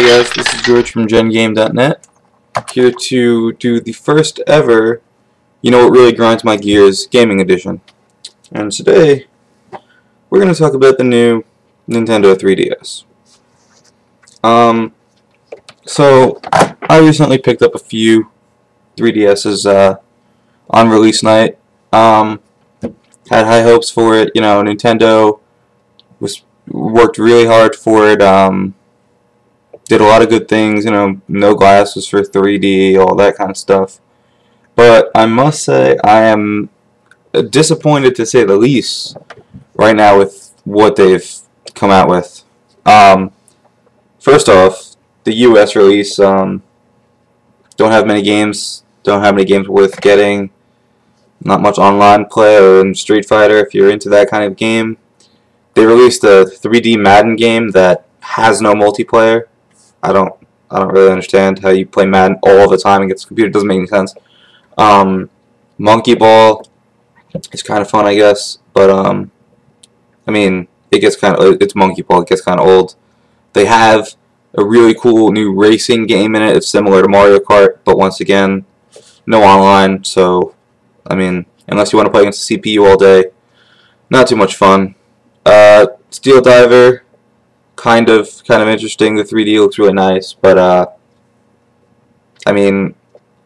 Hey guys, this is George from GenGame.net, here to do the first ever You Know What Really Grinds My Gears Gaming Edition. And today, we're going to talk about the new Nintendo 3DS. So, I recently picked up a few 3DSs on release night. Had high hopes for it. You know, Nintendo worked really hard for it. Did a lot of good things, you know, no glasses for 3D, all that kind of stuff. But I must say, I am disappointed to say the least right now with what they've come out with. First off, the US release, don't have many games, worth getting, not much online play other than Street Fighter if you're into that kind of game. They released a 3D Madden game that has no multiplayer. I don't really understand how you play Madden all the time against a computer. It doesn't make any sense. Monkey Ball is kind of fun, I guess, but I mean, it's Monkey Ball. It gets kind of old. They have a really cool new racing game in it. It's similar to Mario Kart, but once again, no online. So, I mean, unless you want to play against the CPU all day, not too much fun. Steel Diver. Kind of interesting. The 3D looks really nice, but I mean,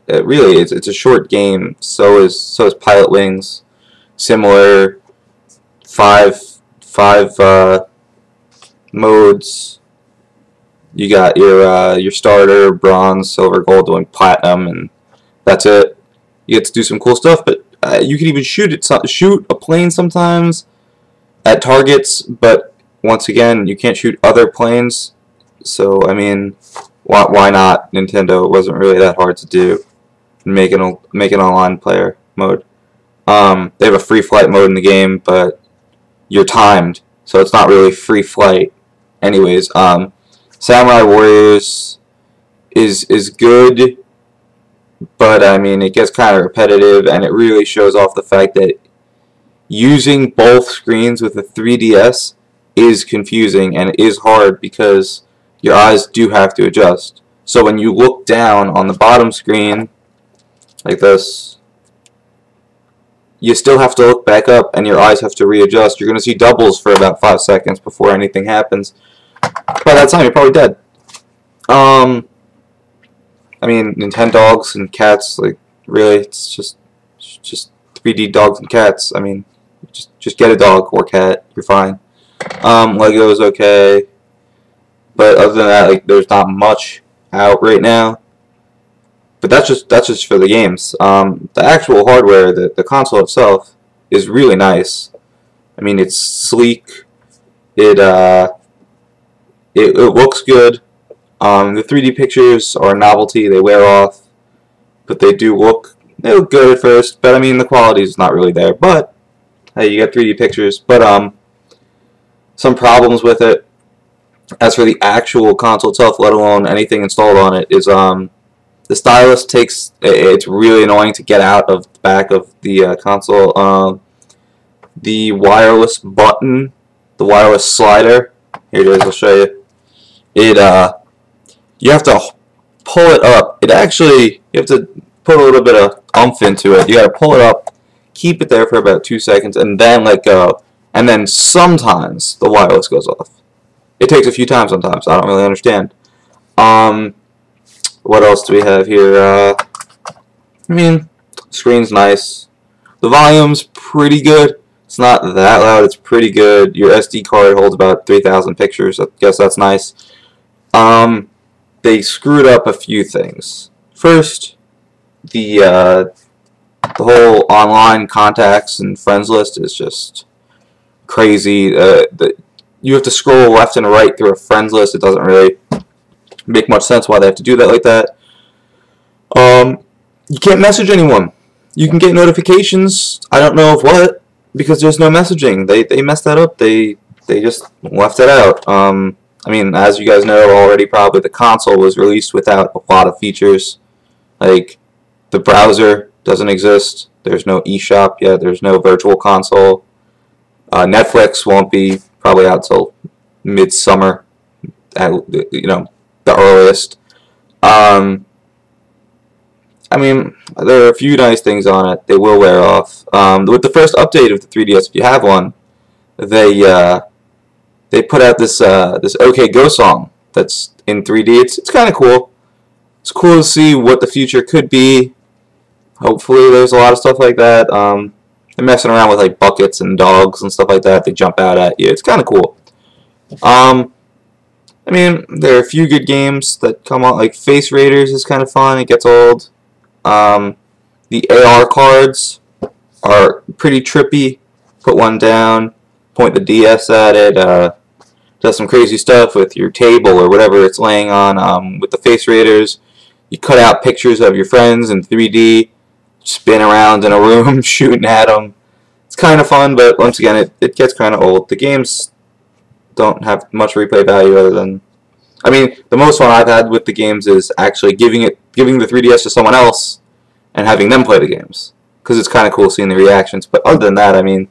it's a short game. So is Pilot Wings. Similar, five modes. You got your starter, bronze, silver, gold, and platinum, and that's it. You get to do some cool stuff, but you can even shoot a plane sometimes at targets, but once again, you can't shoot other planes, so I mean, why not? Nintendo, it wasn't really that hard to do. Make an online player mode. They have a free flight mode in the game, but you're timed, so it's not really free flight. Anyways, Samurai Warriors is good, but I mean, it gets kind of repetitive, and it really shows off the fact that using both screens with a 3DS is confusing and it is hard because your eyes do have to adjust. So when you look down on the bottom screen like this, you still have to look back up and your eyes have to readjust. You're going to see doubles for about 5 seconds before anything happens. By that time, you're probably dead. I mean, Nintendogs and cats, like, really, it's just 3D dogs and cats. I mean, just get a dog or cat, you're fine. Lego is okay, but other than that, like, there's not much out right now. But that's just for the games. The actual hardware, the console itself, is really nice. I mean, it's sleek. It looks good. The 3D pictures are a novelty. They wear off, but they look good at first. But I mean, the quality is not really there. But hey, you get 3D pictures. But some problems with it. As for the actual console itself, let alone anything installed on it, is the stylus it's really annoying to get out of the back of the console. The wireless button, the wireless slider, here it is, I'll show you. You have to pull it up. You have to put a little bit of oomph into it. You got to pull it up, keep it there for about 2 seconds, and then let go. And then sometimes the wireless goes off. It takes a few times sometimes. I don't really understand. What else do we have here? I mean, screen's nice. The volume's pretty good. It's not that loud. It's pretty good. Your SD card holds about 3,000 pictures. I guess that's nice. They screwed up a few things. First, the whole online contacts and friends list is just crazy. You have to scroll left and right through a friends list. It doesn't really make much sense why they have to do that like that. You can't message anyone. You can get notifications. I don't know of what, because there's no messaging. They messed that up. They just left it out. I mean, as you guys know already, probably the console was released without a lot of features. Like, the browser doesn't exist. There's no eShop yet. There's no virtual console. Netflix won't be probably out till midsummer. You know, the earliest. I mean, there are a few nice things on it. They will wear off. With the first update of the 3DS, if you have one, they put out this this OK Go song that's in 3D. It's kind of cool. It's cool to see what the future could be. Hopefully, there's a lot of stuff like that. They're messing around with like buckets and dogs and stuff like that. They jump out at you. It's kind of cool. I mean, there are a few good games that come out. Like Face Raiders is kind of fun. It gets old. The AR cards are pretty trippy. Put one down, point the DS at it, does some crazy stuff with your table or whatever it's laying on. With the Face Raiders, you cut out pictures of your friends in 3D, spin around in a room shooting at them. It's kind of fun, but once again, it gets kind of old. The games don't have much replay value other than, I mean, the most fun I've had with the games is actually giving the 3DS to someone else and having them play the games, because it's kind of cool seeing the reactions. But other than that, I mean,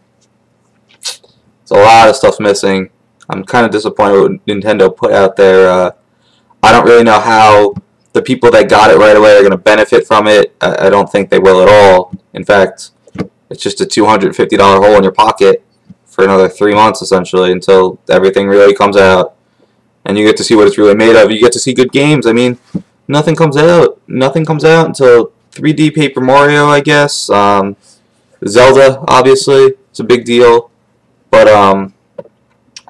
there's a lot of stuff missing. I'm kind of disappointed with what Nintendo put out there. I don't really know how the people that got it right away are going to benefit from it. I don't think they will at all. In fact, it's just a $250 hole in your pocket for another 3 months, essentially, until everything really comes out. And you get to see what it's really made of. You get to see good games. I mean, nothing comes out. Nothing comes out until 3D Paper Mario, I guess. Zelda, obviously, it's a big deal. But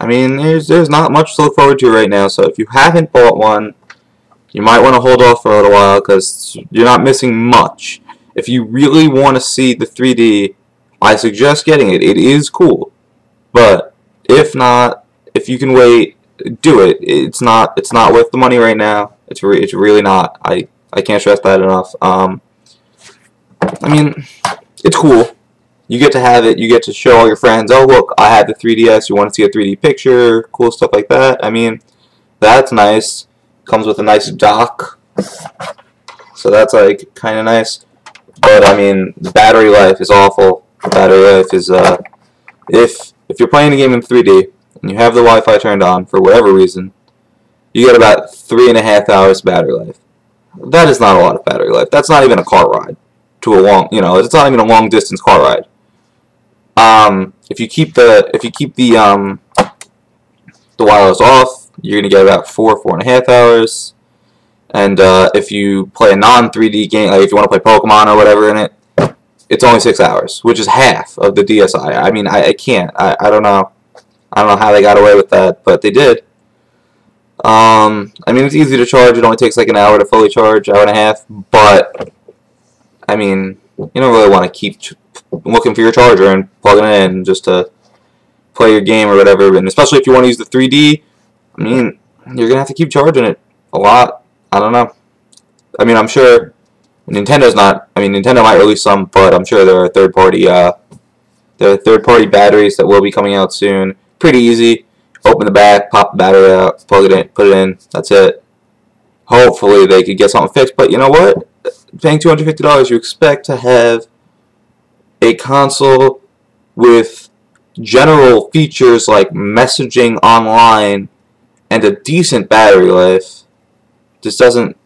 I mean, there's not much to look forward to right now. So if you haven't bought one, you might want to hold off for a little while because you're not missing much. If you really want to see the 3D, I suggest getting it. It is cool. But if not, if you can wait, do it. It's not worth the money right now. It's really not. I can't stress that enough. I mean, it's cool. You get to have it. You get to show all your friends, oh look, I have the 3DS. You want to see a 3D picture, cool stuff like that. I mean, that's nice. Comes with a nice dock, so that's like kind of nice. But I mean, the battery life is awful. The battery life is if you're playing the game in 3D and you have the Wi-Fi turned on for whatever reason, you get about 3.5 hours battery life. That is not a lot of battery life. That's not even a car ride to a long, it's not even a long distance car ride. If you keep the wireless off, you're gonna get about 4.5 hours. And if you play a non-3D game, like if you want to play Pokemon or whatever in it, it's only 6 hours, which is half of the DSi. I mean, I can't. I don't know. I don't know how they got away with that, but they did. I mean, it's easy to charge. It only takes like an hour to fully charge, hour and a half. But I mean, you don't really want to keep looking for your charger and plugging it in just to play your game or whatever. And especially if you want to use the 3D, I mean, you're gonna have to keep charging it a lot. I don't know. I mean, I'm sure Nintendo's not. I mean, Nintendo might release some, but I'm sure there are third-party batteries that will be coming out soon. Pretty easy. Open the back, pop the battery out, plug it in, put it in. That's it. Hopefully they could get something fixed. But you know what? Paying $250, you expect to have a console with general features like messaging online and a decent battery life. Just doesn't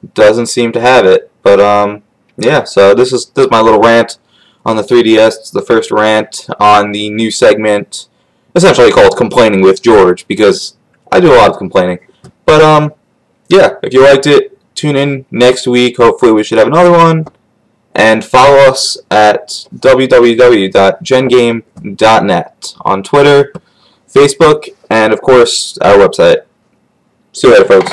seem to have it. But yeah. So this is my little rant on the 3DS. It's the first rant on the new segment, essentially called Complaining with George, because I do a lot of complaining. But yeah, if you liked it, tune in next week. Hopefully we should have another one. And follow us at www.gengame.net on Twitter, Facebook, and of course our website. See you later, folks.